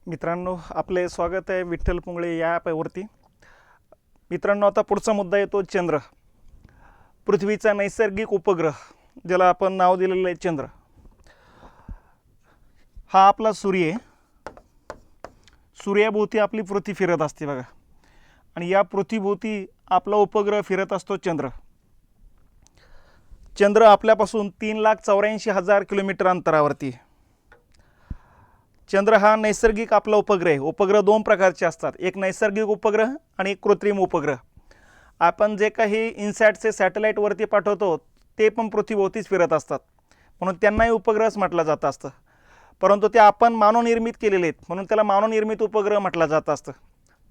मित्रांनो, आपले स्वागत आहे विठ्ठल पुंगळे या ॲपवरती. मित्रांनो, आता पुढचा मुद्दा येतो चंद्र. पृथ्वीचा नैसर्गिक उपग्रह, ज्याला आपण नाव दिलेलं आहे चंद्र. हा आपला सूर्य आहे. सूर्याभोवती आपली पृथ्वी फिरत असते बघा, आणि या पृथ्वीभोवती आपला उपग्रह फिरत असतो चंद्र. चंद्र आपल्यापासून 3,84,000 किलोमीटर अंतरावरती आहे. चंद्र हा नैसर्गिक आपला उपग्रह आहे. उपग्रह दोन प्रकारचे असतात, एक नैसर्गिक उपग्रह आणि एक कृत्रिम उपग्रह. आपण जे काही इनसॅटचे सॅटेलाईटवरती पाठवतो ते पण पृथ्वीभोवतीच फिरत असतात, म्हणून त्यांनाही उपग्रहच म्हटलं जात असतं. परंतु ते आपण मानवनिर्मित केलेले आहेत, म्हणून त्याला मानवनिर्मित उपग्रह म्हटलं जात असतं.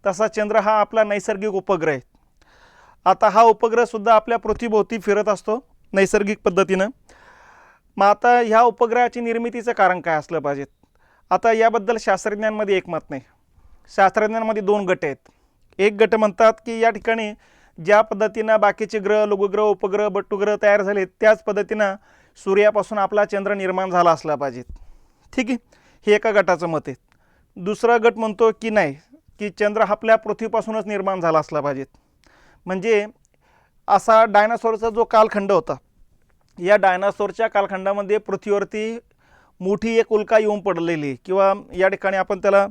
तसा चंद्र हा आपला नैसर्गिक उपग्रह आहे. आता हा उपग्रहसुद्धा आपल्या पृथ्वीभोवती फिरत असतो नैसर्गिक पद्धतीनं. मग आता ह्या उपग्रहाची निर्मितीचं कारण काय असलं पाहिजे? आता याबद्दल शास्त्रज्ञांमध्ये एकमत नाही. शास्त्रज्ञांमध्ये दोन गट आहेत. एक गट म्हणतात की या ठिकाणी ज्या पद्धतीनं बाकीचे ग्रह, लघुग्रह, उपग्रह, बट्टुग्रह तयार झाले त्याच पद्धतीनं सूर्यापासून आपला चंद्र निर्माण झाला असला पाहिजे. ठीक आहे, हे एका गटाचं मत आहे. दुसरा गट म्हणतो की नाही, की चंद्र आपल्या पृथ्वीपासूनच निर्माण झाला असला पाहिजे. म्हणजे असा डायनासॉरचा जो कालखंड होता, या डायनासॉरच्या कालखंडामध्ये पृथ्वीवरती मोठी एक उल्का येऊन पडलेली, किंवा या ठिकाणी आपण त्याला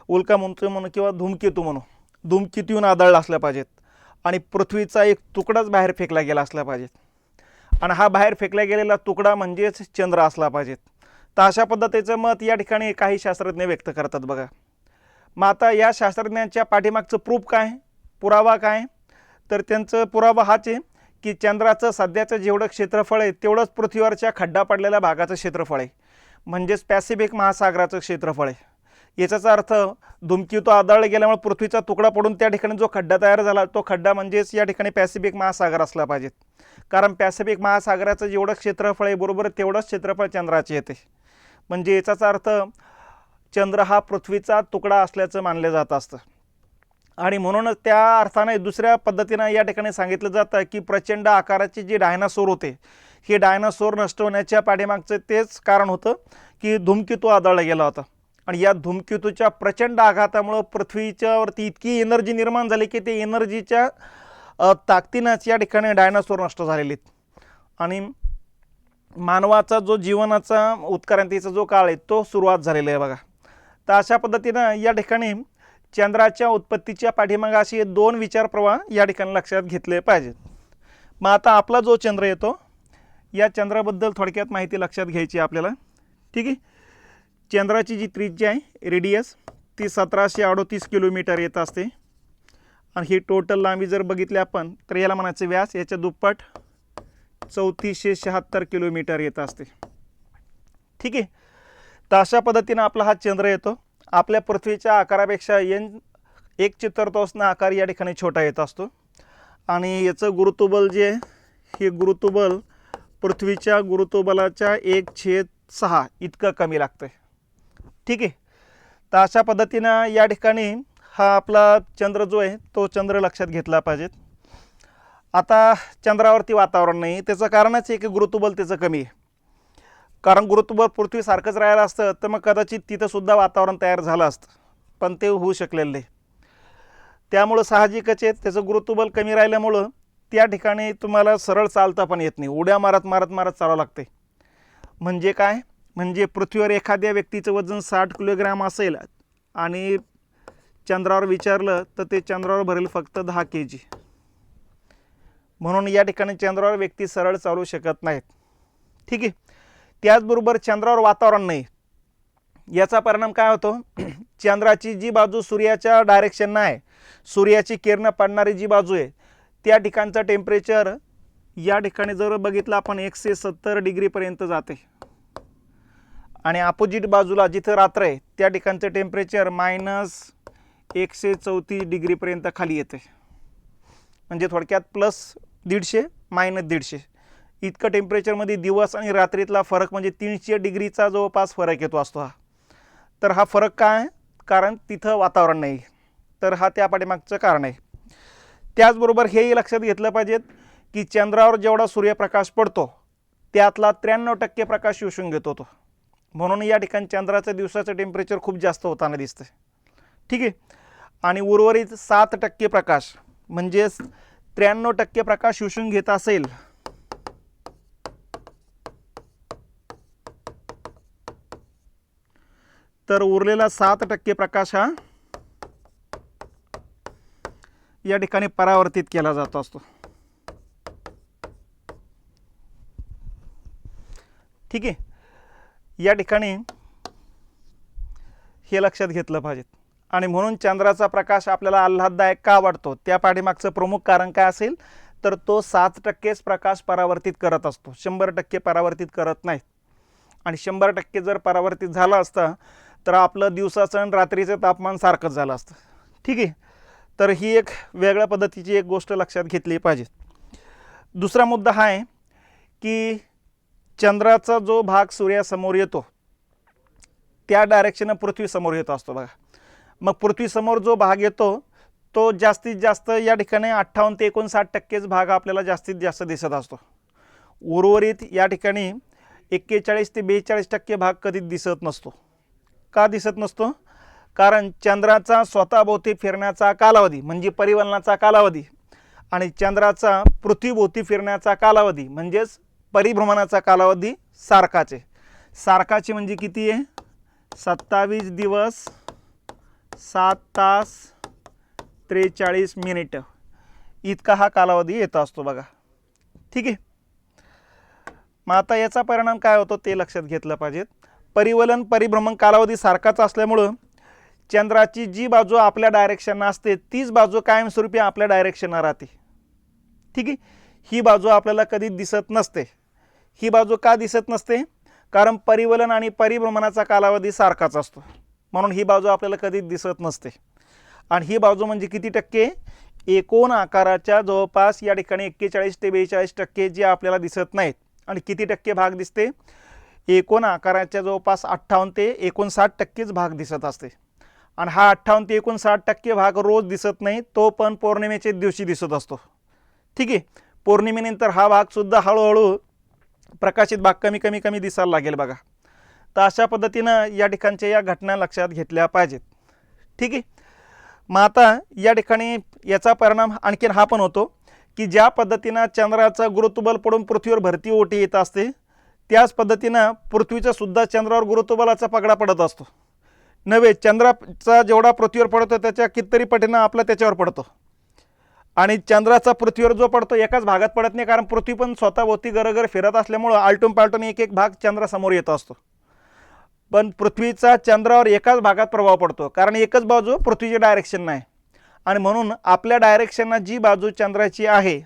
उल्का म्हणू किंवा धूमकेतू म्हणू. धूमकेतू येऊन आदळला असला पाहिजेत आणि पृथ्वीचा एक तुकडाच बाहेर फेकला गेला असला पाहिजे, आणि हा बाहेर फेकला गेलेला तुकडा म्हणजेच चंद्र असला पाहिजेत. तर अशा पद्धतीचं मत या ठिकाणी काही शास्त्रज्ञ व्यक्त करतात बघा. मग आता या शास्त्रज्ञांच्या पाठीमागचं प्रूफ काय, पुरावा काय? तर त्यांचं पुरावा हाच आहे की चंद्राचं सध्याचं जेवढं क्षेत्रफळ आहे तेवढंच पृथ्वीवरच्या खड्डा पडलेल्या भागाचं क्षेत्रफळ आहे, म्हणजेच पॅसिफिक महासागराचं क्षेत्रफळ आहे. याचाच अर्थ धूमकेतू आदळला गेल्यामुळे पृथ्वीचा तुकडा पडून त्या ठिकाणी जो खड्डा तयार झाला तो खड्डा म्हणजेच या ठिकाणी पॅसिफिक महासागर असला पाहिजे. कारण पॅसिफिक महासागराचं जेवढं क्षेत्रफळ आहे बरोबर तेवढंच क्षेत्रफळ चंद्राचे येते. म्हणजे याचाच अर्थ चंद्र हा पृथ्वीचा तुकडा असल्याचं मानलं जात असतं. आणि म्हणूनच त्या अर्थाने दुसऱ्या पद्धतीनं या ठिकाणी सांगितलं जातं की प्रचंड आकाराचे जे डायनासोर होते, हे डायनासोर नष्ट होण्याच्या पाठीमागचं तेच कारण होतं की धूमकेतू आदळला गेला होता, आणि या धूमकेतूच्या प्रचंड आघातामुळं पृथ्वीच्यावरती इतकी एनर्जी निर्माण झाली की ते एनर्जीच्या ताकदीनंच या ठिकाणी डायनासोर नष्ट झालेले आहेत. आणि मानवाचा जो जीवनाचा उत्क्रांतीचा जो काळ आहे तो सुरुवात झालेला आहे बघा. तर अशा पद्धतीनं या ठिकाणी चंद्राच्या उत्पत्तीच्या पाठीमागे असे दोन विचारप्रवाह या ठिकाणी लक्षात घेतले पाहिजेत. मग आता आपला जो चंद्र येतो, या चंद्राबद्दल थोडक्यात माहिती लक्षात घ्यायची आपल्याला. ठीक आहे, चंद्राची जी त्रिज्या आहे रेडियस ती 1738 किलोमीटर येत असते, आणि ही टोटल लांबी जर बघितली आपण तर याला म्हणायचं व्यास, याच्या दुप्पट 3476 किलोमीटर येत असते. ठीक आहे, तर अशा पद्धतीनं आपला हा चंद्र येतो. आपल्या पृथ्वीच्या आकारापेक्षा 1/4 आकार या ठिकाणी छोटा येत असतो, आणि याचं गुरुत्वबल जे आहे हे गुरुत्वबल पृथ्वीच्या गुरुत्वबलाच्या 1/6 इतकं कमी लागतं. ठीक आहे, तर अशा पद्धतीनं या ठिकाणी हा आपला चंद्र जो आहे तो चंद्र लक्षात घेतला पाहिजे. आता चंद्रावरती वातावरण नाही, त्याचं कारणच आहे की गुरुत्वबल त्याचं कमी आहे. कारण गुरुत्वबल पृथ्वीसारखंच राहिलं असतं तर मग कदाचित तिथंसुद्धा वातावरण तयार झालं असतं, पण ते होऊ शकलेलं नाही. त्यामुळं साहजिकच आहे त्याचं गुरुत्वबल कमी राहिल्यामुळं त्या ठिकाणी तुम्हाला सरळ चालता पण येत नाही, उड्या मारत मारत मारत चालावं लागते. म्हणजे काय, म्हणजे पृथ्वीवर एखाद्या व्यक्तीचं वजन 60 किलोग्रॅम असेल आणि चंद्रावर विचारलं तर ते चंद्रावर भरेल फक्त 10 kg. म्हणून या ठिकाणी चंद्रावर व्यक्ती सरळ चालू शकत नाहीत. ठीक आहे, त्याचबरोबर चंद्रावर वातावरण नाही. याचा परिणाम काय होतो, चंद्राची जी बाजू सूर्याच्या डायरेक्शननं आहे, सूर्याची किरणं पडणारी जी बाजू आहे त्या ठिकाणचं टेम्परेचर या ठिकाणी जर बघितलं आपण 170 डिग्रीपर्यंत जाते, आणि अपोजिट बाजूला जिथं रात्र आहे त्या ठिकाणचं टेम्परेचर -134 डिग्रीपर्यंत खाली येते. म्हणजे थोडक्यात +150 -150 इतकं टेम्परेचरमध्ये दिवस आणि रात्रीतला फरक म्हणजे 300 डिग्रीचा जवळपास फरक येतो असतो हा. तर हा फरक काय आहे, कारण तिथं वातावरण नाही, तर हा त्या पाठीमागचं कारण आहे. त्याचबरोबर हेही लक्षात घेतलं पाहिजेत की चंद्रावर जेवढा सूर्यप्रकाश पडतो त्यातला 93% प्रकाश शोषून घेतो तो. म्हणून या ठिकाणी चंद्राचं दिवसाचं टेम्परेचर खूप जास्त होताना दिसतं. ठीक आहे. आणि उर्वरित 7% प्रकाश म्हणजेच 93% प्रकाश शोषून घेत असेल तर उरलेला 7% प्रकाश हा या ठिकाणी परावर्तित केला जात असतो. ठीक आहे. या ठिकाणी हे लक्षात घेतलं पाहिजे. आणि म्हणून चंद्राचा प्रकाश आपल्याला आल्हाददायक का वाटतो त्या पाठीमागचं प्रमुख कारण काय असेल तर तो 7%च प्रकाश परावर्तित करत असतो, 100% परावर्तित करत नाही. आणि 100% जर परावर्तित झाला असता तर आपलं दिवसाचं आणि रात्रीचं तापमान सारखंच झालं असतं. ठीक आहे. तर ही एक वेगळ्या पद्धतीची एक गोष्ट लक्षात घेतली पाहिजे. दुसरा मुद्दा हा आहे की चंद्राचा जो भाग सूर्यासमोर येतो त्या डायरेक्शनने पृथ्वी समोर येत असतो बघा. मग पृथ्वीसमोर जो भाग येतो तो जास्तीत जास्त या ठिकाणी 58 ते 59% भाग आपल्याला जास्तीत जास्त दिसत असतो. उर्वरित या ठिकाणी 41 ते 42% भाग कधीच दिसत नसतो. का दिसत नसतो? कारण चंद्राचा स्वतःभोवती फिरण्याचा कालावधी म्हणजे परिवलनाचा कालावधी आणि चंद्राचा पृथ्वीभोवती फिरण्याचा कालावधी म्हणजेच परिभ्रमणाचा कालावधी सारखाचे. सारखाचे म्हणजे किती आहे? 27 दिवस 7 तास 43 मिनिट इतका हा कालावधी येत असतो बघा. ठीक आहे. मग आता याचा परिणाम काय होतो ते लक्षात घेतलं पाहिजे. परिवलन परिभ्रमण कालावधी सारखाच असल्यामुळं चंद्राची जी बाजू आपल्या डायरेक्शनला असते तीच बाजू कायमस्वरूपी आपल्या डायरेक्शनला राहते. ठीक आहे. ही बाजू आपल्याला कधी दिसत नसते. ही बाजू का दिसत नसते? कारण परिवलन आणि परिभ्रमणाचा कालावधी सारखाच असतो, म्हणून ही बाजू आपल्याला कधी दिसत नसते. आणि ही बाजू म्हणजे किती टक्के? एकूण आकाराच्या जवळपास या ठिकाणी 41 ते 42% जे आपल्याला दिसत नाहीत. आणि किती टक्के भाग दिसते? एकूण आकाराच्या जवळपास 58 ते 59%च भाग दिसत असते. आणि हा 58 ते 59% भाग रोज दिसत नाही, तो पण पौर्णिमेच्या दिवशी दिसत असतो. ठीक आहे. पौर्णिमेनंतर हा भाग सुद्धा हळूहळू प्रकाशित भाग कमी कमी कमी दिसायला लागेल बघा. तर अशा पद्धतीनं या ठिकाणच्या या घटना लक्षात घेतल्या पाहिजेत. ठीक आहे. मग आता या ठिकाणी याचा परिणाम आणखीन हा पण होतो की ज्या पद्धतीनं चंद्राचा गुरुत्वबल पडून पृथ्वीवर भरती ओटी येत असते त्याच पद्धतीनं पृथ्वीचा सुद्धा चंद्रावर गुरुत्वबलाचा पगडा पडत असतो. नव्हे, चंद्राचा जेवढा पृथ्वीवर पडतो त्याच्या कितीतरी पटीनं आपला त्याच्यावर पडतो. आणि चंद्राचा पृथ्वीवर जो पडतो एकाच भागात पडत नाही, कारण पृथ्वी पण स्वतःभोवती गरगर फिरत असल्यामुळं आलटून पालटून एक एक भाग चंद्रासमोर येत असतो. पण पृथ्वीचा चंद्रावर एकाच भागात प्रभाव पडतो, कारण एकच बाजू पृथ्वीची डायरेक्शन नाही. आणि म्हणून आपल्या डायरेक्शनला जी बाजू चंद्राची आहे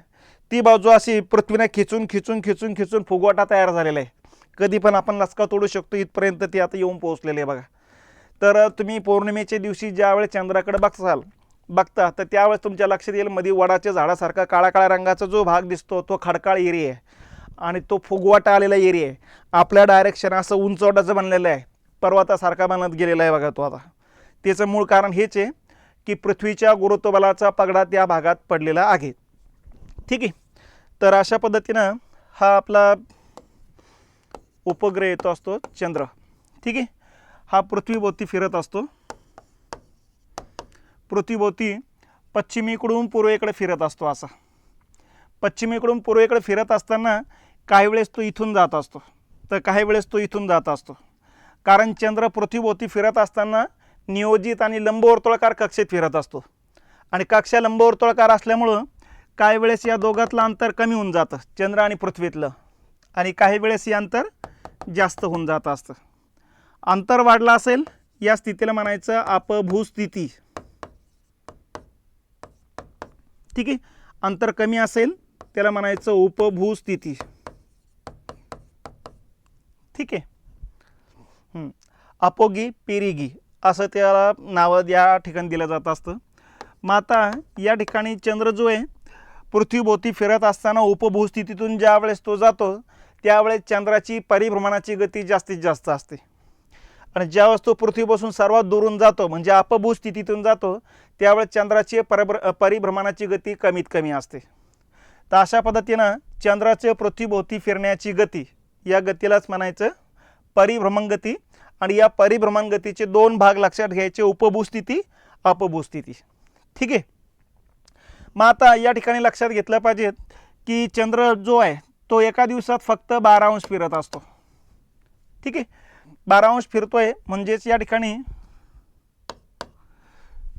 ती बाजू अशी पृथ्वीने खिचून खिचून खिचून खिचून फुगवटा तयार झालेला आहे. कधी पण आपण लचका तोडू शकतो इथपर्यंत ती आता येऊन पोहोचलेली आहे बघा. तर तुम्ही पौर्णिमेच्या दिवशी ज्यावेळेस चंद्राकडे बघता तर त्यावेळेस तुमच्या लक्षात येईल मध्ये वडाच्या झाडासारखा काळा काळा रंगाचा जो भाग दिसतो तो खडकाळ एरिया आहे आणि तो फुगवाटा आलेला एरिया आहे. आपल्या डायरेक्शन असं उंचवटाचं बनलेलं आहे, पर्वतासारखा बनत गेलेला आहे बघा तो. आता त्याचं मूळ कारण हेच आहे की पृथ्वीच्या गुरुत्वबलाचा पगडा त्या भागात पडलेला आहे. ठीक आहे. तर अशा पद्धतीनं हा आपला उपग्रह येतो असतो चंद्र. ठीक आहे. हा पृथ्वीभोवती फिरत असतो. पृथ्वीभोवती पश्चिमेकडून पूर्वेकडे फिरत असतो. असा पश्चिमेकडून पूर्वेकडे फिरत असताना काही वेळेस तो इथून जात असतो तर काही वेळेस तो इथून जात असतो. कारण चंद्र पृथ्वीभोवती फिरत असताना नियोजित आणि लंबवर्तुळाकार कक्षेत फिरत असतो. आणि कक्षा लंबवर्तुळाकार असल्यामुळं काही वेळेस या दोघातलं अंतर कमी होऊन जातं चंद्र आणि पृथ्वीतलं, आणि काही वेळेस हे अंतर जास्त होऊन जात असतं. अंतर वाढलं असेल या स्थितीला म्हणायचं अपभू स्थिती. ठीक आहे. अंतर कमी असेल त्याला म्हणायचं उपभू स्थिती. ठीक आहे. अपोगी पेरिगी असं त्याला नावं या ठिकाणी दिलं जात असतं. मग आता या ठिकाणी चंद्र जो आहे पृथ्वीभोवती फिरत असताना उपभू स्थितीतून ज्या वेळेस तो जातो त्यावेळेस चंद्राची परिभ्रमणाची गती जास्तीत जास्त असते. आणि ज्यावेळेस तो पृथ्वीपासून सर्वात दुरून जातो म्हणजे अपभू स्थितीतून जातो त्यावेळेस चंद्राची परिभ्रमणाची गती कमीत कमी असते. तर अशा पद्धतीनं चंद्राचे पृथ्वीभोवती फिरण्याची गती या गतीलाच म्हणायचं परिभ्रमणगती, आणि या परिभ्रमणगतीचे दोन भाग लक्षात घ्यायचे, उपभूस्थिती, अपभूस्थिती. ठीक आहे. मग आता या ठिकाणी लक्षात घेतलं पाहिजे की चंद्र जो आहे तो एका दिवसात फक्त 12 अंश फिरत असतो. ठीक आहे. 12 अंश फिरतोय म्हणजेच या ठिकाणी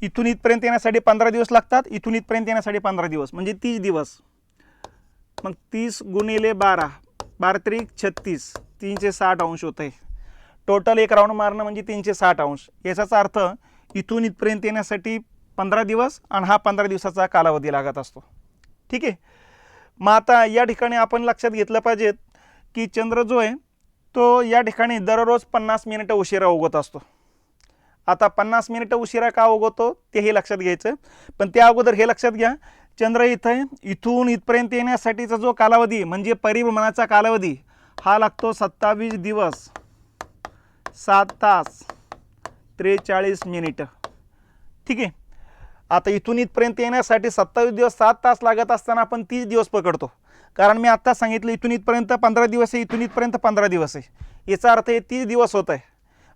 इथून इथपर्यंत येण्यासाठी 15 दिवस लागतात, इथून इथपर्यंत येण्यासाठी 15 दिवस म्हणजे 30 दिवस. मग 30 गुणिले 12, 12 त्रिक 36, 360 अंश होत आहे. टोटल एक राऊंड मारणं म्हणजे 360 अंश. याचाच अर्थ इथून इथपर्यंत येण्यासाठी 15 दिवस आणि हा 15 दिवसाचा कालावधी लागत असतो. ठीक आहे. मग आता या ठिकाणी आपण लक्षात घेतलं पाहिजे की चंद्र जो आहे तो या ठिकाणी दररोज 50 मिनिटं उशिरा उगवत असतो. आता 50 मिनिटं उशिरा का उगवतो तेही लक्षात घ्यायचं, पण त्या अगोदर हे लक्षात घ्या, चंद्र इथून इथपर्यंत येण्यासाठीचा जो कालावधी म्हणजे परिभ्रमणाचा कालावधी हा लागतो 27 दिवस 7 तास 43 मिनिटं. ठीक आहे. आता इथून इथपर्यंत येण्यासाठी 27 दिवस 7 तास लागत असताना आपण 30 दिवस पकडतो, कारण मी आत्ता सांगितलं इथून इथपर्यंत 15 दिवस आहे, इथून इथपर्यंत 15 दिवस आहे, याचा अर्थ हे 30 दिवस होत आहे.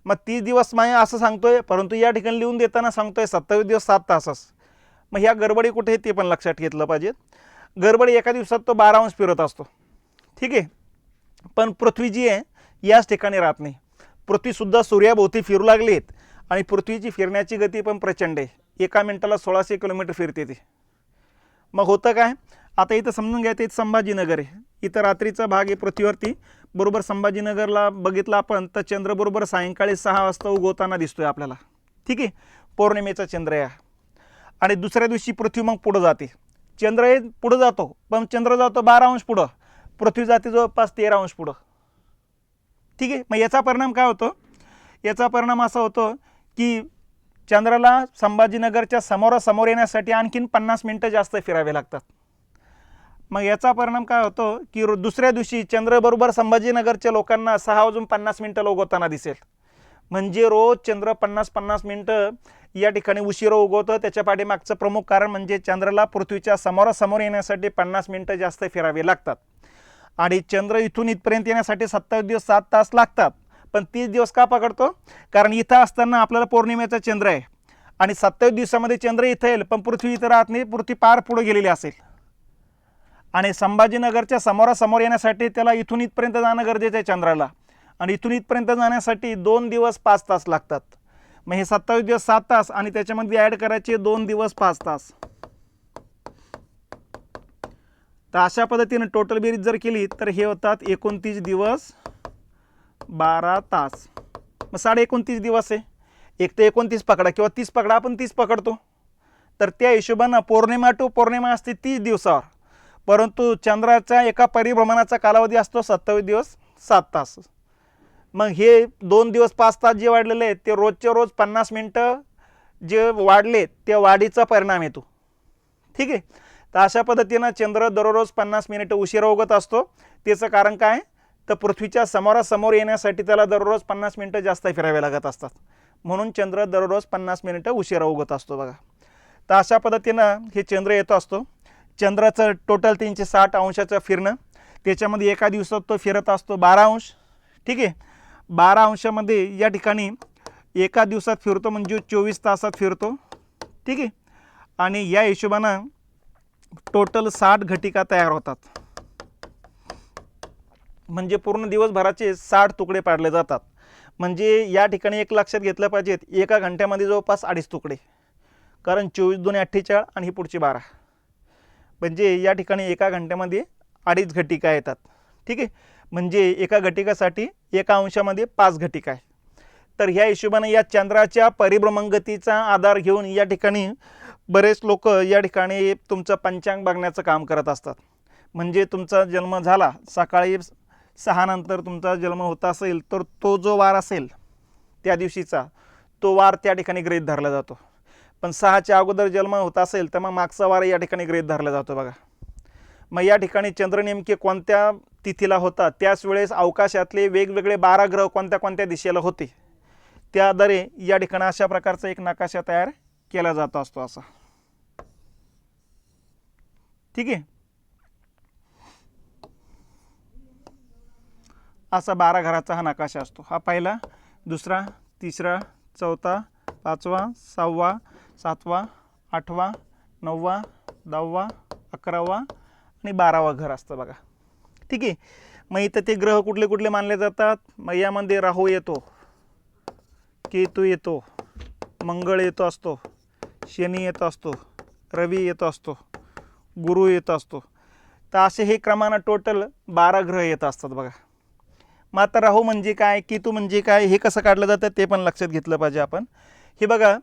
मग 30 दिवस माया असं सांगतोय, परंतु या ठिकाणी लिहून देताना सांगतोय 27 दिवस 7 तासच. मग ह्या गडबडी कुठे आहे ते पण लक्षात घेतलं पाहिजे. गडबडी एका दिवसात तो 12 अंश फिरत असतो. ठीक आहे. पण पृथ्वी जी आहे याच ठिकाणी राहत नाही. पृथ्वीसुद्धा सूर्याभोवती फिरू लागलीत आणि पृथ्वीची फिरण्याची गती पण प्रचंड आहे. एका मिनिटाला 1600 किलोमीटर फिरते ती. मग होतं काय, आता इथं समजून घ्यायचं, इथं संभाजीनगर आहे, इथं रात्रीचा भाग आहे पृथ्वीवरती. बरोबर संभाजीनगरला बघितलं आपण तर चंद्र बरोबर सायंकाळी 6 वाजता उगवताना दिसतोय आपल्याला. ठीक आहे. पौर्णिमेचा चंद्र आहे. आणि दुसऱ्या दिवशी पृथ्वी मग पुढं जाते. चंद्र हे पुढं जातो, पण चंद्र जातो 12 अंश पुढं, पृथ्वी जाते जवळपास 13 अंश पुढं. ठीक आहे. मग याचा परिणाम काय होतो, याचा परिणाम असा होतो की चंद्राला संभाजीनगरच्या समोरासमोर येण्यासाठी आणखीन 50 मिनिटं जास्त फिरावे लागतात. मग याचा परिणाम काय होतो की दुसऱ्या दिवशी चंद्र बरोबर संभाजीनगरच्या लोकांना 6:50 उगवताना दिसेल. म्हणजे रोज चंद्र 50-50 मिनिटं या ठिकाणी उशिरा उगवतं. त्याच्या पाठीमागचं प्रमुख कारण म्हणजे चंद्राला पृथ्वीच्या समोरासमोर येण्यासाठी 50 मिनिटं जास्त फिरावे लागतात. आणि चंद्र इथून इथपर्यंत येण्यासाठी 27 दिवस 7 तास लागतात. पण 30 दिवस का पकडतो, कारण इथं असताना आपल्याला पौर्णिमेचा चंद्र आहे आणि 27 दिवसामध्ये चंद्र इथं येईल, पण पृथ्वी इथं राहत नाही, पृथ्वी पार पुढे गेलेली असेल. आणि संभाजीनगरच्या समोरासमोर येण्यासाठी त्याला इथून इथपर्यंत जाणं गरजेचं आहे चंद्राला, आणि इथून इथपर्यंत जाण्यासाठी 2 दिवस 5 तास लागतात. मग हे 27 दिवस 7 तास आणि त्याच्यामध्ये ॲड करायचे 2 दिवस 5 तास. तर अशा पद्धतीने टोटल बेरीज जर केली तर हे होतात 29 दिवस 12 तास. मग 29.5 दिवस आहे. एक तर 29 पकडा किंवा 30 पकडा, आपण 30 पकडतो. तर त्या हिशोबानं पौर्णिमा टू पौर्णिमा असते 30 दिवसावर, परंतु चंद्राचा एका परिभ्रमणाचा कालावधी असतो 27 दिवस 7 तास. मग हे 2 दिवस 5 तास जे वाढलेले आहेत ते रोजच्या रोज 50 मिनिटं जे वाढले ते वाढीचा परिणाम येतो. ठीक आहे. तर अशा पद्धतीनं चंद्र दररोज 50 मिनिटं उशिरा उगत असतो. त्याचं कारण काय, तर पृथ्वीच्या समोरासमोर येण्यासाठी त्याला दररोज 50 मिनिटं जास्त फिरावे लागत असतात, म्हणून चंद्र दररोज 50 मिनिटं उशिरा उगत असतो बघा. तर अशा पद्धतीनं हे चंद्र येतो असतो. चंद्राचं टोटल 360 अंशाचं फिरणं, त्याच्यामध्ये एका दिवसात तो फिरत असतो 12 अंश. ठीक आहे. 12 अंशामध्ये या ठिकाणी एका दिवसात फिरतो म्हणजे 24 तासात फिरतो. ठीक आहे. आणि या हिशोबानं टोटल 60 घटिका तयार होतात, म्हणजे पूर्ण दिवसभराचे 60 तुकडे पाडले जातात. म्हणजे या ठिकाणी एक लक्षात घेतलं पाहिजे, एका घंट्यामध्ये जवळपास 2.5 तुकडे, कारण 24 2 48 आणि ही पुढची 12, म्हणजे या ठिकाणी एका घंट्यामध्ये 2.5 घटिका येतात. ठीक आहे. म्हणजे एका घटिकासाठी एका अंशामध्ये 5 घटिका आहे. तर ह्या हिशोबाने या चंद्राच्या परिभ्रमणगतीचा आधार घेऊन या ठिकाणी बरेच लोक या ठिकाणी तुमचं पंचांग बघण्याचं काम करत असतात. म्हणजे तुमचा जन्म झाला सकाळी 6 नंतर तुमचा जन्म होता असेल तर तो जो वार असेल त्या दिवशीचा तो वार त्या ठिकाणी गृहीत धरला जातो. पण 6च्या अगोदर जन्म होता असेल तर मग मागचा वार या ठिकाणी गृहीत धरला जातो बघा. मग या ठिकाणी चंद्र नेमके कोणत्या तिथीला होता, त्याच वेळेस अवकाशातले वेगवेगळे 12 ग्रह कोणत्या कोणत्या दिशेला होते त्या आधारे या ठिकाणी अशा प्रकारचा एक नकाशा तयार केला जात असतो असा. ठीक आहे. असा 12 घराचा हा नकाशा असतो. हा पहिला, दुसरा, तिसरा, चौथा, पाचवा, सहावा, सातवा, आठवा, नववा, 10वा, 11वा आणि 12वा घर असतं बघा. ठीक आहे. मग इथं ते ग्रह कुठले कुठले मानले जातात. मग यामध्ये राहू येतो, केतू येतो, मंगळ येतो असतो, शनी येत असतो, रवी येत असतो, गुरु येत असतो. तर असे हे क्रमानं टोटल 12 ग्रह येत असतात बघा. मग आता राहू म्हणजे काय, केतू म्हणजे काय, हे कसं काढलं जातं ते पण लक्षात घेतलं पाहिजे आपण. हे बघा,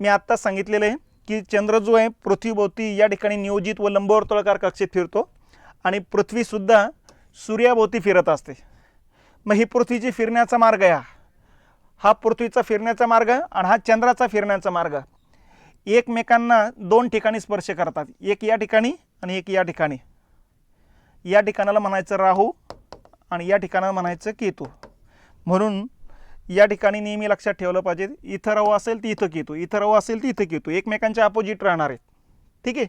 मी आत्ताच सांगितलेलं आहे की चंद्र जो आहे पृथ्वीभोवती या ठिकाणी नियोजित व लंबवर्तुळाकार कक्षेत फिरतो आणि पृथ्वीसुद्धा सूर्याभोवती फिरत असते. मग ही पृथ्वीची फिरण्याचा मार्ग आहे, हा पृथ्वीचा फिरण्याचा मार्ग आणि हा चंद्राचा फिरण्याचा मार्ग एकमेकांना 2 ठिकाणी स्पर्श करतात. एक या ठिकाणी आणि एक या ठिकाणी. या ठिकाणाला म्हणायचं राहू आणि या ठिकाणाला म्हणायचं केतू. म्हणून या ठिकाणी नेहमी लक्षात ठेवलं पाहिजे, इथं राहू असेल तर इथं केतू, इथं राहू असेल तर इथं केतू, एकमेकांच्या अपोजिट राहणार आहेत. ठीक आहे.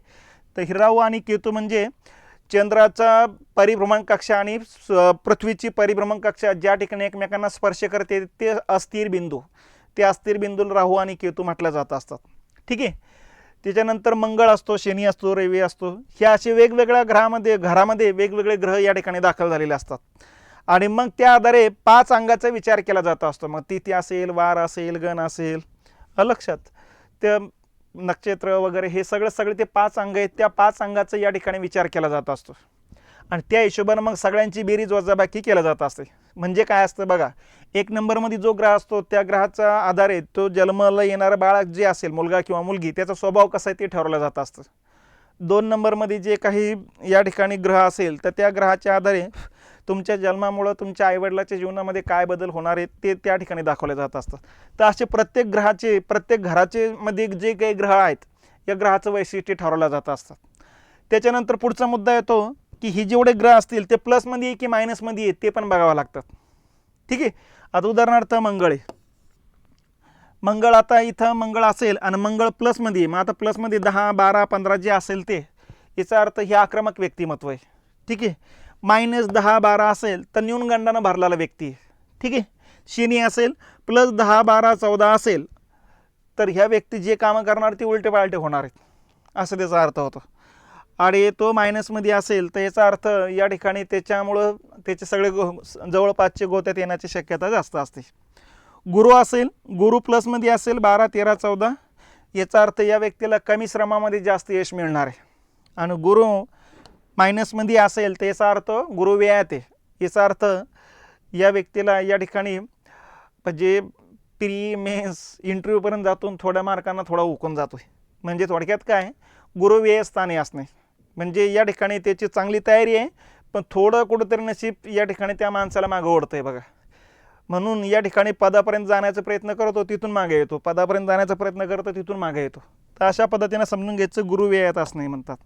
तर ही राहू आणि केतू म्हणजे चंद्राचा परिभ्रमण कक्षा आणि पृथ्वीची परिभ्रमण कक्षा ज्या ठिकाणी एकमेकांना स्पर्श करते ते अस्थिर बिंदू, ते अस्थिर बिंदूला राहू आणि केतू म्हटलं जात असतात. ठीक आहे. त्याच्यानंतर मंगळ असतो, शनी असतो, रवी असतो. ह्या असे वेगवेगळ्या घरामध्ये वेगवेगळे ग्रह या ठिकाणी दाखल झालेले असतात आणि मग त्या आधारे 5 अंगाचा विचार केला जात असतो. मग तिथी असेल, वार असेल, गण असेल, लक्षात ते नक्षत्र वगैरे हे सगळे ते 5 अंग आहेत. त्या 5 अंगाचा या ठिकाणी विचार केला जात असतो आणि त्या हिशोबाने मग सगळ्यांची बेरीज वजाबाकी केलं जात असते. म्हणजे काय असतं बघा, 1 नंबरमध्ये जो ग्रह असतो त्या ग्रहाचा आधारे तो जन्माला येणारा बाळक जे असेल, मुलगा किंवा मुलगी, त्याचा स्वभाव कसा आहे ते ठरवलं जात असतं. 2 नंबरमध्ये जे काही या ठिकाणी ग्रह असेल तर त्या ग्रहाच्या आधारे तुमच्या जन्मामुळं तुमच्या आईवडिलाच्या जीवनामध्ये काय बदल होणार आहेत ते त्या ठिकाणी दाखवले जात असतात. तर असे प्रत्येक ग्रहाचे, प्रत्येक घराचे मध्ये जे काही ग्रह आहेत या ग्रहाचं वैशिष्ट्य ठरवलं जात असतात. त्याच्यानंतर पुढचा मुद्दा येतो की ही जेवढे ग्रह असतील ते प्लसमध्ये आहे की मायनसमध्ये आहे ते पण बघावं लागतात. ठीक आहे. आता उदाहरणार्थ मंगळ आहे. मंगळ आता इथं मंगळ असेल आणि मंगळ प्लसमध्ये आहे. मग आता प्लसमध्ये 10, 12, 15 जे असेल ते, याचा अर्थ हे आक्रमक व्यक्तिमत्व आहे. ठीक आहे. -10, 12 असेल तर न्यूनगंडानं भरलेला व्यक्ती आहे. ठीक आहे. शनी असेल +10, 12, 14 असेल तर ह्या व्यक्ती जे कामं करणार ते उलटे पालटे होणार आहेत, असं त्याचा अर्थ होतो. आणि तो मायनसमध्ये असेल तर याचा अर्थ या ठिकाणी त्याच्यामुळं त्याचे सगळे जवळपासचे गोत्यात येण्याची शक्यता जास्त असते. गुरु असेल, गुरु प्लसमध्ये असेल 12, 13, 14, याचा अर्थ या व्यक्तीला कमी श्रमामध्ये जास्त यश मिळणार आहे. आणि गुरु मायनसमध्ये असेल तर याचा अर्थ गुरु व्ययात आहे. याचा अर्थ या व्यक्तीला या ठिकाणी म्हणजे प्री मेन्स इंटरव्ह्यूपर्यंत जातून थोड्या मार्कांना थोडा उकून जातो. म्हणजे थोडक्यात काय, गुरु व्ययस्थानी असणे म्हणजे या ठिकाणी त्याची चांगली तयारी आहे पण थोडं कुठंतरी नशीब या ठिकाणी त्या माणसाला मागं ओढतं आहे बघा. म्हणून या ठिकाणी पदापर्यंत जाण्याचा प्रयत्न करतो तिथून मागे येतो, पदापर्यंत जाण्याचा प्रयत्न करतो तिथून मागे येतो. तर अशा पद्धतीनं समजून घ्यायचं गुरु व्ययात असणे म्हणतात.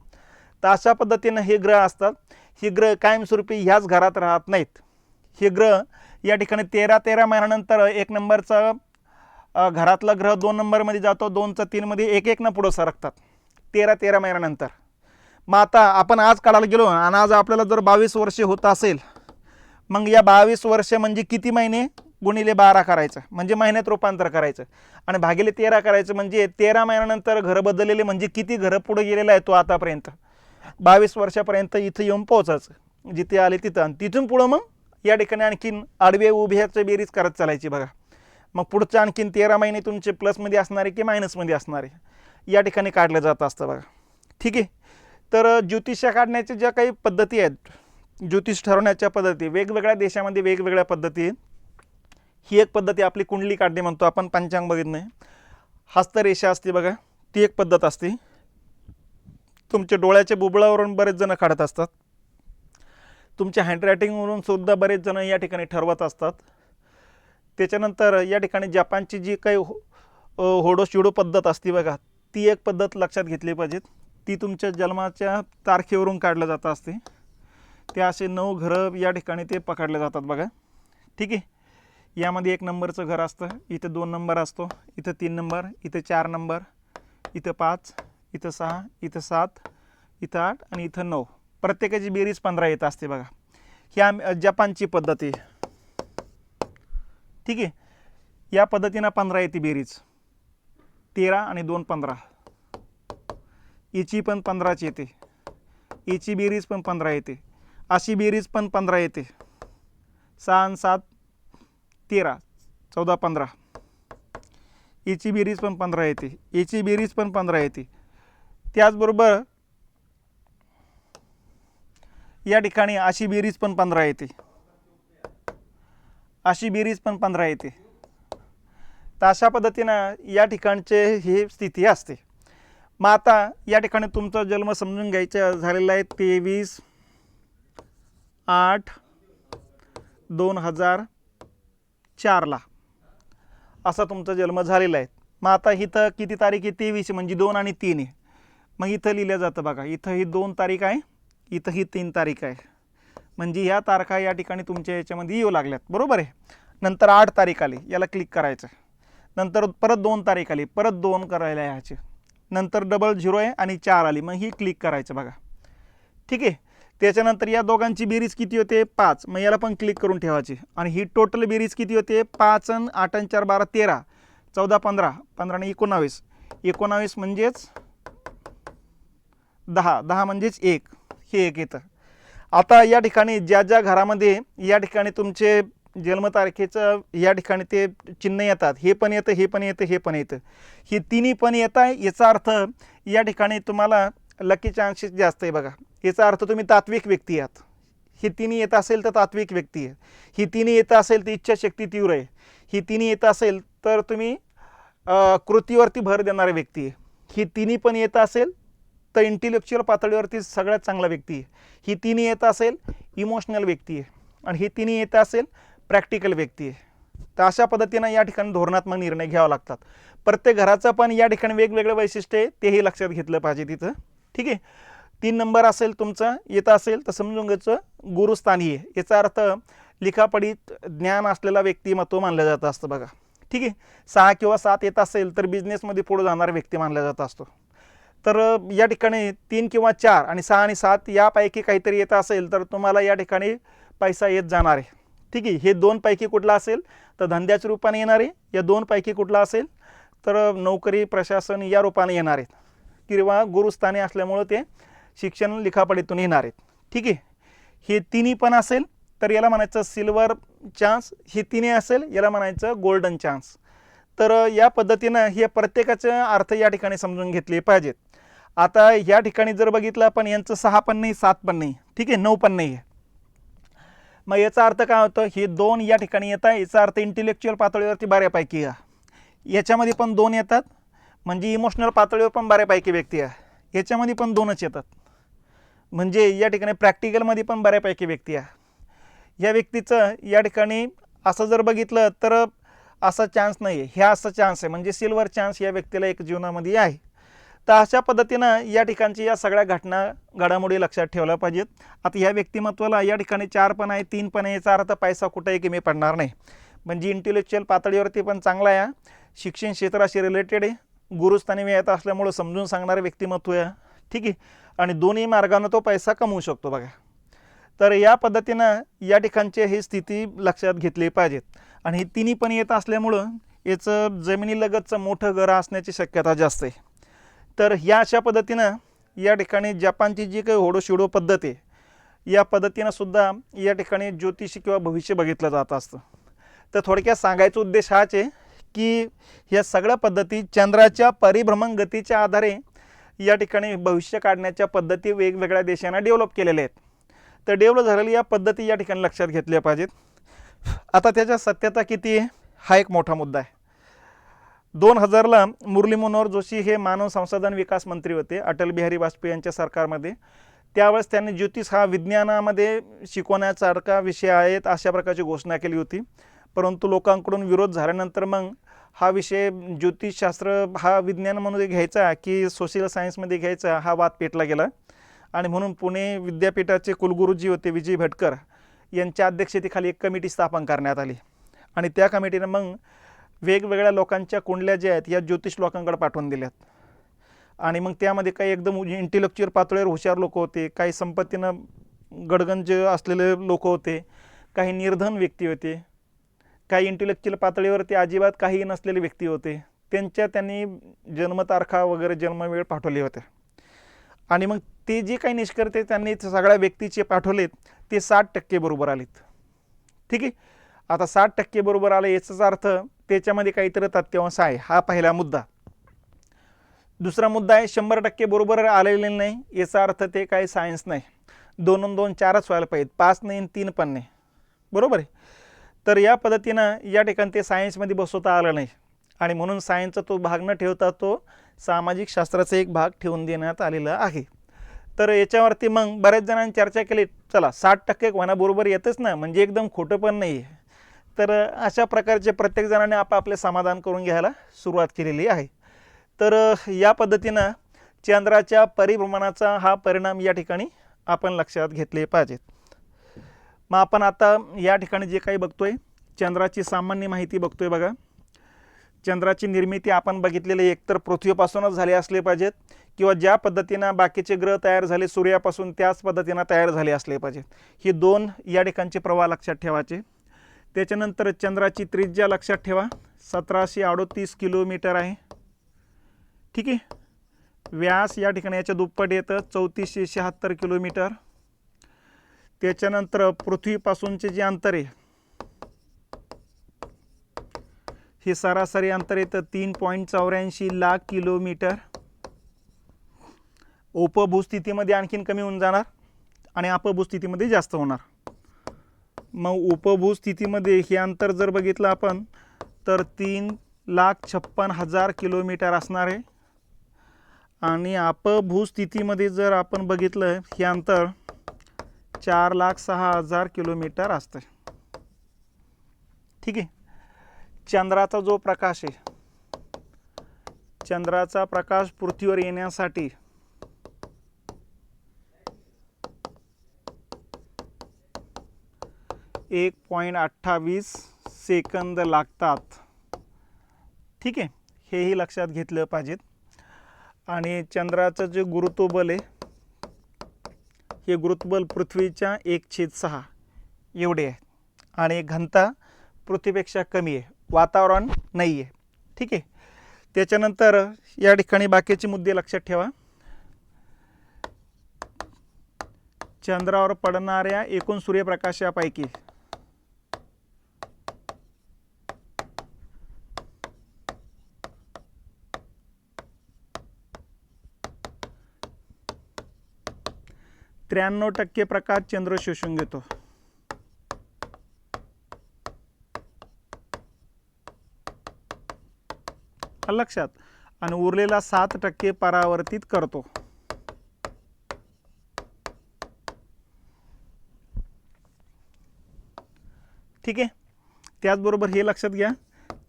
तर अशा पद्धतीनं हे ग्रह असतात. हे ग्रह कायमस्वरूपी ह्याच घरात राहत नाहीत. हे ग्रह या ठिकाणी 13 महिन्यानंतर 1 नंबरचा घरातला ग्रह 2 नंबरमध्ये जातो, 2चा 3मध्ये 1-1 पुढं सरकतात 13 महिन्यानंतर. मग आता आपण आज काढायला गेलो आणि आज आपल्याला जर 22 वर्षे होत असेल, मग या 22 वर्ष म्हणजे किती महिने गुणिले 12 करायचं म्हणजे महिन्यात रूपांतर करायचं आणि भागिले 13 करायचं म्हणजे 13 महिन्यानंतर घरं बदललेले म्हणजे किती घरं पुढे गेलेलं आहे तो आतापर्यंत 22 वर्षापर्यंत इथं येऊन पोहोचायचं जिथे आले तिथं. आणि तिथून पुढं मग या ठिकाणी आणखीन आडवे उभ्याचं बेरीज करत चालायची बघा. मग पुढचं आणखीन 13 महिने तुमचे प्लसमध्ये असणारे की मायनसमध्ये असणारे या ठिकाणी काढलं जात असतं बघा. ठीक आहे. तर ज्योतिष्य काढण्याच्या ज्या काही पद्धती आहेत, ज्योतिष ठरवण्याच्या पद्धती वेगवेगळ्या देशामध्ये वेगवेगळ्या पद्धती आहेत. ही एक पद्धती आपली कुंडली काढणे म्हणतो आपण, पंचांग बघितणे. हस्तरेषा असते बघा, ती एक पद्धत असते. तुमच्या डोळ्याच्या बुबुळावरून बरेच जण काढत असतात. तुमच्या हँडरायटिंगवरून सुद्धा बरेच जण या ठिकाणी ठरवत असतात. त्याच्यानंतर या ठिकाणी जपानची जी काही होडोशिडो पद्धत असते बघा, ती एक पद्धत लक्षात घेतली पाहिजे. ती तुमच्या जन्माच्या तारखेवरून काढलं जातं असते. ते असे 9 घरं या ठिकाणी ते पकडले जातात बघा. ठीक आहे. यामध्ये 1 नंबरचं घर असतं, इथं 2 नंबर असतो, इथं 3 नंबर, इथं 4 नंबर, इथं 5, इथं 6, इथं 7, इथं 8 आणि इथं 9. प्रत्येकाची बेरीज 15 येत असते बघा. ही जपानची पद्धत आहे. ठीक आहे. या पद्धतीनं 15 येते बेरीज, 13 आणि 2 15, हिची पण 15ची येते, हिची बेरीज पण 15 येते, अशी बेरीज पण 15 येते, 6 आणि 7 13, 14 15, हिची बेरीज पण 15 येते, हिची बेरीज पण 15 येते. त्याचबरोबर या ठिकाणी अशी बेरीज पण 15 येते, अशी बेरीज पण 15 येते. तर अशा पद्धतीनं या ठिकाणचे ही स्थिती असते. मग आता या ठिकाणी तुमचा जन्म समजून घ्यायचा झालेला आहे 23/8/2004 असा तुमचा जन्म झालेला आहे. मग आता इथं किती तारीख आहे? 23 म्हणजे 2 आणि 3 आहे. मग इथं लिहिलं जातं बघा, इथं ही 2 तारीख आहे, इथं ही 3 तारीख आहे. म्हणजे ह्या तारखा या ठिकाणी तुमच्या याच्यामध्ये येऊ लागल्यात, बरोबर आहे. नंतर 8 तारीख आली, याला क्लिक करायचं. नंतर परत 2 तारीख आली, परत 2 करायला ह्याचे. नंतर डबल 0 आहे आणि 4 आली, मग ही क्लिक करायचं बघा. ठीक आहे. त्याच्यानंतर या दोघांची बेरीज किती होते? 5. मग याला पण क्लिक करून ठेवायची. आणि ही टोटल बेरीज किती होते? 5 आणि 8 आणि 4 12 13, 14 15, 15 आणि 19, 19 म्हणजेच 10, 10 म्हणजेच 1, हे 1 येतं. आता या ठिकाणी ज्या ज्या घरामध्ये या ठिकाणी तुमचे जन्मतारखेचं या ठिकाणी ते चिन्ह येतात, हे पण येतं, हे पण येतं, हे पण येतं, हे तिन्ही पण येत आहे, याचा अर्थ या ठिकाणी तुम्हाला लकी चान्सेस जास्त आहे बघा. याचा अर्थ तुम्ही तात्विक व्यक्ती आहात. ही तिन्ही येत असेल तर तात्विक व्यक्ती आहे. ही तिन्ही येत असेल तर इच्छाशक्ती तीव्र आहे. ही तिन्ही येत असेल तर तुम्ही कृतीवरती भर देणारे व्यक्ती आहे. ही तिन्ही पण येत असेल तर इंटेलेक्च्युअल पातळीवरती सगळ्यात चांगला व्यक्ती आहे. ही तिन्ही येत असेल इमोशनल व्यक्ती आहे. आणि ही तिन्ही येत असेल प्रॅक्टिकल व्यक्ती आहे. तर अशा पद्धतीनं या ठिकाणी धोरणात्मक निर्णय घ्यावे लागतात. प्रत्येक घराचं पण या ठिकाणी वेगवेगळे वैशिष्ट्य आहे, तेही लक्षात घेतलं पाहिजे तिथं. ठीक आहे. 3 नंबर असेल तुमचा येत असेल तर समजून घ्यायचं गुरुस्थानी आहे. याचा अर्थ लिखापडीत ज्ञान असलेला व्यक्तिमत्व मानलं जात असतं बघा. ठीक आहे. 6 किंवा 7 येत असेल तर बिझनेसमध्ये पुढे जाणारा व्यक्ती मानला जात असतो. तर या ठिकाणी 3 किंवा 4 आणि 6 आणि 7 यापैकी काहीतरी येत असेल तर तुम्हाला या ठिकाणी पैसा येत जाणार आहे. ठीक आहे. हे 2 पैकी कुठला असेल तर धंद्याच्या रूपाने येणार आहे. या 2 पैकी कुठला असेल तर नोकरी प्रशासन या रूपाने येणार आहेत, किंवा गुरुस्थानी असल्यामुळं ते शिक्षण लिखापडीतून येणार आहेत. ठीक आहे. हे तिन्ही पण असेल तर याला म्हणायचं सिल्वर चान्स, हे तिन्ही असेल याला म्हणायचं गोल्डन चान्स. तर या पद्धतीनं हे प्रत्येकाचे अर्थ या ठिकाणी समजून घेतले पाहिजेत. आता या ठिकाणी जर बघितलं आपण यांचं 6 पण नाही, 7 पण नाही, ठीक आहे, 9 पण नाही आहे. मग याचा अर्थ काय होतं? हे 2 या ठिकाणी येत आहे, याचा अर्थ इंटेलेक्च्युअल पातळीवरती बऱ्यापैकी आहे. याच्यामध्ये पण 2 येतात म्हणजे इमोशनल पातळीवर पण बऱ्यापैकी व्यक्ती आहे. याच्यामध्ये पण 2च येतात म्हणजे या ठिकाणी प्रॅक्टिकलमध्ये पण बऱ्यापैकी व्यक्ती आहे. या व्यक्तीचं या ठिकाणी असं जर बघितलं तर असा चान्स नाही आहे, ह्या असा चान्स आहे, म्हणजे सिल्वर चान्स या व्यक्तीला एक जीवनामध्ये आहे. तर अशा पद्धतीनं या ठिकाणची या सगळ्या घडामोडी लक्षात ठेवल्या पाहिजेत. आता ह्या व्यक्तिमत्वाला या ठिकाणी 4 पण आहे, 3 पण आहे, याचा अर्थ पैसा कुठेही कमी पडणार नाही. म्हणजे इंटेलेक्च्युअल पातळीवरती पण चांगला आहे, शिक्षण क्षेत्राशी रिलेटेड आहे, गुरुस्थानी येत असल्यामुळं समजून सांगणारे व्यक्तिमत्व आहे. ठीक आहे. आणि दोन्ही मार्गानं तो पैसा कमवू शकतो बघा. तर या पद्धतीनं या ठिकाणची ही स्थिती लक्षात घेतली पाहिजेत. आणि ही तिन्ही पण येत असल्यामुळं याचं जमिनीलगतचं मोठं घर असण्याची शक्यता जास्त आहे. तर ह्या अशा पद्धतीनं या ठिकाणी जपानची जी काही होडोशिडो पद्धत आहे, या पद्धतीनं सुद्धा या ठिकाणी ज्योतिषी किंवा भविष्य बघितलं जात असतं. तर थोडक्यात सांगायचा उद्देश हाच आहे की ह्या सगळ्या पद्धती चंद्राच्या परिभ्रमण गतीच्या आधारे या ठिकाणी भविष्य काढण्याच्या पद्धती वेगवेगळ्या देशांना डेव्हलप केलेल्या आहेत. तर डेव्हलप झालेल्या या पद्धती या ठिकाणी लक्षात घेतल्या पाहिजेत. आता त्याच्या सत्यता किती आहे हा एक मोठा मुद्दा आहे. 2000ला मुरली मनोहर जोशी हे मानव संसाधन विकास मंत्री होते अटल बिहारी वाजपेयी यांच्या सरकारमध्ये. त्यावेळेस त्यांनी ज्योतिष हा विज्ञानामध्ये शिकवण्यासारखा विषय आहे अशा प्रकारची घोषणा केली होती. परंतु लोकांकडून विरोध झाल्यानंतर मग हा विषय ज्योतिषशास्त्र हा विज्ञान म्हणून घ्यायचा की सोशल सायन्समध्ये घ्यायचा हा वाद पेटला गेला. आणि म्हणून पुणे विद्यापीठाचे कुलगुरू जी होते विजय भटकर यांच्या अध्यक्षतेखाली एक कमिटी स्थापन करण्यात आली. आणि त्या कमिटीनं मग वेगवेगळ्या लोकांच्या कुंडल्या ज्या आहेत या ज्योतिष लोकांकडे पाठवून दिल्यात. आणि मग त्यामध्ये काही एकदम इंटेलेक्च्युअल पातळीवर हुशार लोक होते, काही संपत्तीनं गडगंज असलेले लोक होते, काही निर्धन व्यक्ती होते. काही इंटेलेक्च्युअल पातळीवरती अजिबात काही नसलेले व्यक्ती होते, त्यांनी जन्मतारखा वगैरे जन्मवेळ पाठवले होते. आणि मग ते जे काही निष्कर्ते त्यांनी सगळ्या व्यक्तीचे पाठवलेत ते 60% बरोबर आलेत. ठीक आहे. आता 60% बरोबर आले याचाच अर्थ त्याच्यामध्ये काहीतरी तथ्यांश आहे. हा पहिला मुद्दा. दुसरा मुद्दा आहे 100% बरोबर आलेले नाही, याचा अर्थ ते काही सायन्स नाही. 2 आणि 2 4च व्हायला पाहिजेत, 5 नाही 3 पण नाही. बरोबर आहे. तर या पद्धतीनं या ठिकाणी ते सायन्समध्ये बसवता आलं नाही आणि म्हणून सायन्सचा तो भाग न ठेवता तो सामाजिक शास्त्राचा एक भाग ठेवून देण्यात आलेला आहे. तर याच्यावरती मग बऱ्याच जणांनी चर्चा केली, चला 60% कोणा बरोबर येतच ना, म्हणजे एकदम खोटं पण नाही. तर अशा प्रकारचे प्रत्येक जणांनी आपापले समाधान करून घ्यायला सुरुवात केलेली आहे. तर या पद्धतीनं चंद्राच्या परिभ्रमणाचा हा परिणाम या ठिकाणी आपण लक्षात घेतले पाहिजेत. मग आपण आता या ठिकाणी जे काही बघतोय चंद्राची सामान्य माहिती बघतोय बघा. चंद्राची निर्मिती आपण बघितलेली एकतर पृथ्वीपासूनच झाली असले पाहिजेत किंवा ज्या पद्धतीनं बाकीचे ग्रह तयार झाले सूर्यापासून त्याच पद्धतीनं तयार झाले असले पाहिजेत. ही 2 या ठिकाणचे प्रवाह लक्षात ठेवायचे. त्याच्यानंतर चंद्राची त्रिज्या लक्षात ठेवा 1738 किलोमीटर आहे. ठीक आहे. व्यास या ठिकाणी याच्या दुप्पट येतं 3476 किलोमीटर. त्याच्यानंतर पृथ्वीपासूनचे जे अंतर आहे हे सरासरी अंतर येतं 3.84 लाख किलोमीटर. उपभूस्थितीमध्ये आणखीन कमी होऊन जाणार आणि अपभूस्थितीमध्ये जास्त होणार. मग उपभूस्थितीमध्ये हे अंतर जर बघितलं आपण तर 3,56,000 किलोमीटर असणार आहे आणि अपभूस्थितीमध्ये जर आपण बघितलं हे अंतर 4,06,000 किलोमीटर असतं. ठीक आहे. चंद्राचा जो प्रकाश आहे, चंद्राचा प्रकाश पृथ्वीवर येण्यासाठी 1.28 सेकंद लागतात. ठीक आहे. हेही लक्षात घेतलं पाहिजेत. आणि चंद्राचं जे गुरुत्वबल आहे हे गुरुत्वबल पृथ्वीच्या 1/6 एवढे आहे आणि घनता पृथ्वीपेक्षा कमी आहे, वातावरण नाही आहे. ठीक आहे. त्याच्यानंतर या ठिकाणी बाकीचे मुद्दे लक्षात ठेवा. चंद्रावर पडणाऱ्या एकूण सूर्यप्रकाशापैकी %93 प्रकाश चंद्र शोषून घेतो. लक्षात. आणि उरलेला 7% परावर्तित करतो. ठीक आहे. त्याचबरोबर हे लक्षात घ्या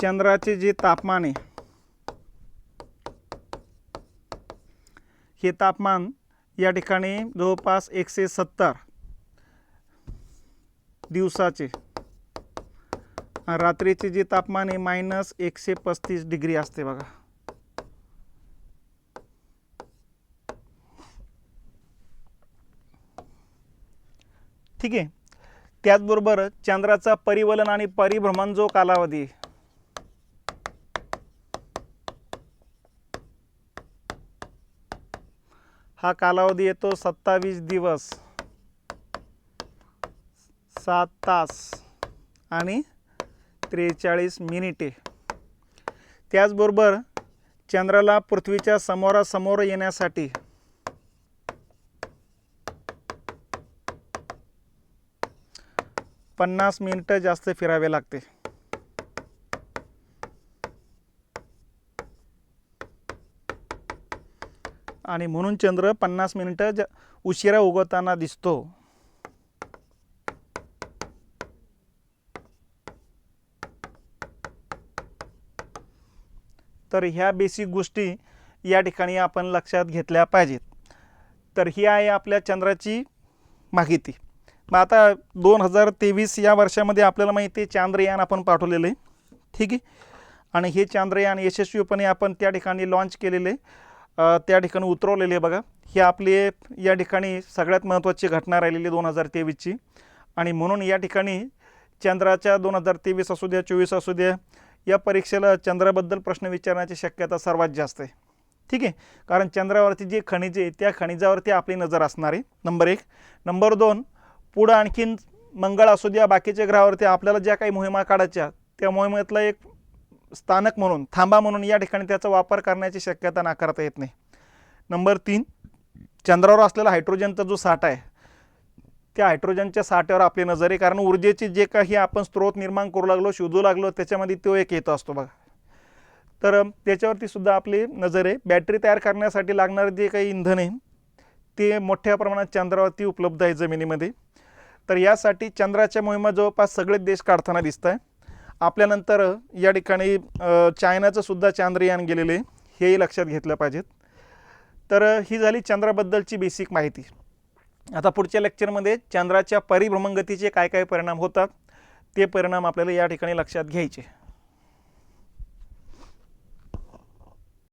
चंद्राचे जे तापमान आहे हे तापमान या ठिकाणी जवळपास 170 दिवसाचे, रात्रीचे जे तापमान आहे -135 डिग्री असते बघा. ठीक आहे. त्याचबरोबर चंद्राचा परिवलन आणि परिभ्रमण जो कालावधी हा कालावधी येतो 27 दिवस 7 तास आणि 43 मिनिटे. त्याचबरोबर चंद्राला पृथ्वीच्या समोरासमोर येण्यासाठी 50 मिनिटं जास्त फिरावे लागते. आणि म्हणून चंद्र 50 मिनिटं उशिरा उगवताना दिसतो. तर ह्या बेसिक गोष्टी या ठिकाणी आपण लक्षात घेतल्या पाहिजेत. तर ही आहे आपल्या चंद्राची माहिती. मग आता 2023 या वर्षामध्ये आपल्याला माहिती आहे चांद्रयान आपण पाठवलेलं आहे. ठीक आहे. आणि हे चांद्रयान यशस्वीपणे आपण त्या ठिकाणी लॉन्च केलेले, त्या ठिकाणी उतरवलेले बघा. ही आपली या ठिकाणी सगळ्यात महत्त्वाची घटना राहिलेली 2023ची. आणि म्हणून या ठिकाणी चंद्राच्या 2023 असू द्या 24 असू द्या, या परीक्षेला चंद्राबद्दल प्रश्न विचारण्याची शक्यता सर्वात जास्त आहे. ठीक आहे, कारण चंद्रावरती जी खनिजे आहे त्या खनिजावरती आपली नजर असणार आहे, नंबर 1. नंबर 2, पुढं आणखीन मंगळ असू द्या बाकीच्या ग्रहावरती आपल्याला ज्या काही मोहिमा काढायच्या त्या मोहिमेतला एक स्थानक म्हणून, थांबा म्हणून या ठिकाणी त्याचा वापर करण्याची शक्यता नाकारता येत नाही. नंबर 3, चंद्रावर असलेला हायड्रोजनचा जो साठा आहे त्या हायड्रोजनच्या साठ्यावर आपली नजर आहे, कारण ऊर्जेचे जे काही आपण स्रोत निर्माण करू लागलो, शोधू लागलो, त्याच्यामध्ये तो एक येतो असतो बघा. तर त्याच्यावरती सुद्धा आपली नजर आहे. बॅटरी तयार करण्यासाठी लागणारे जे काही इंधन आहे ते मोठ्या प्रमाणात चंद्रावरती उपलब्ध आहे जमिनीमध्ये. तर यासाठी चंद्राच्या मोहिमा जवळपास सगळेच देश काढताना दिसत आहे. आपल्यानंतर या ठिकाणी चायनाचं सुद्धा चांद्रयान गेलेले, हेही लक्षात घेतलं पाहिजेत. तर ही झाली चंद्राबद्दलची बेसिक माहिती. आता पुढच्या लेक्चरमध्ये चंद्राच्या परिभ्रमणगतीचे काय काय परिणाम होतात ते परिणाम आपल्याला या ठिकाणी लक्षात घ्यायचे.